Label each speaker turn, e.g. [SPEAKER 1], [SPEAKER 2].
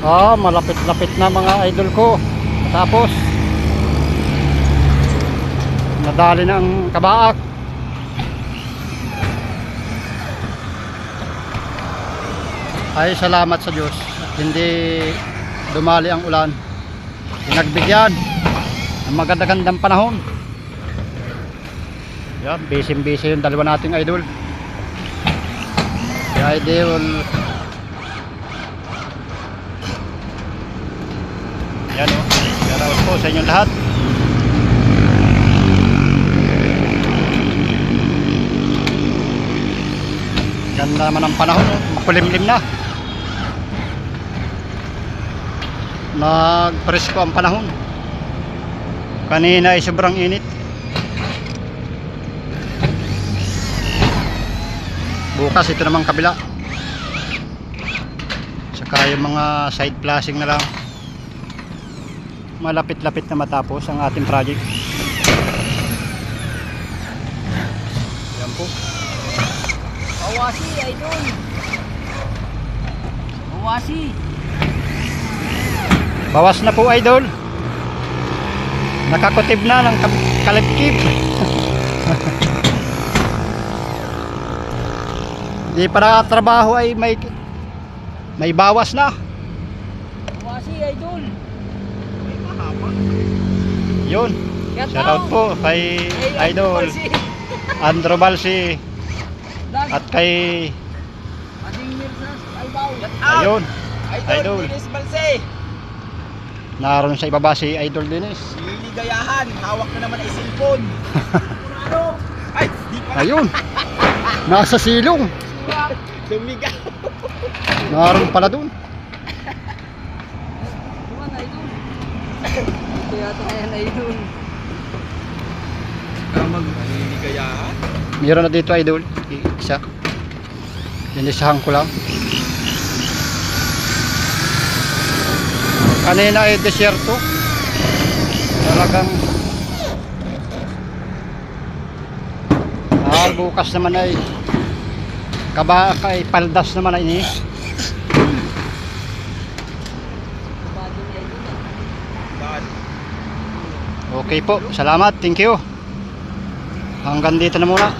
[SPEAKER 1] Malapit-lapit na mga idol ko. Tapos nadali na ang kabaak. Ay salamat sa Diyos at hindi dumali ang ulan. Pinagbigyan ng magandang panahon. Yan, busy yung dalawa nating idol. Si idol. Yan o, shoutout po sa inyong lahat. Ganda naman ang panahon, makulimlim na. Nagpresko ang panahon. Kanina ay sobrang init. Bukas ito namang kabila. Saka yung mga side flashing na lang. Malapit-lapit na matapos ang ating project. Yan po.
[SPEAKER 2] Awasi, idol. Awasi.
[SPEAKER 1] Bawas na po idol. Nakakutib na ng kalibkib. Di para trabaho ay may bawas na.
[SPEAKER 2] Awasi, idol.
[SPEAKER 1] Yun. Shoutout po kay idol Andro Balsi at kay
[SPEAKER 2] Ading Mirsas Albaw.
[SPEAKER 1] ayun idol.
[SPEAKER 2] Dennis Balse.
[SPEAKER 1] Naroon sa ibaba si Idol Dennis.
[SPEAKER 2] Liligayahan, hawak na naman ay cellphone. Ano? Ay, di pa.
[SPEAKER 1] Ayun. Nasa silong.
[SPEAKER 2] Lumigaw.
[SPEAKER 1] Naroon pala dun.
[SPEAKER 2] Duman, idol. Ito yata yan, idol. Kamag liligayahan?
[SPEAKER 1] Meron na dito idol. Isa. Inisahan ko lang. Kanina ay desierto. Talagang bukas naman ay kabaka ay paldas naman ay ini. Okay po, salamat, thank you. Hanggang dito na muna.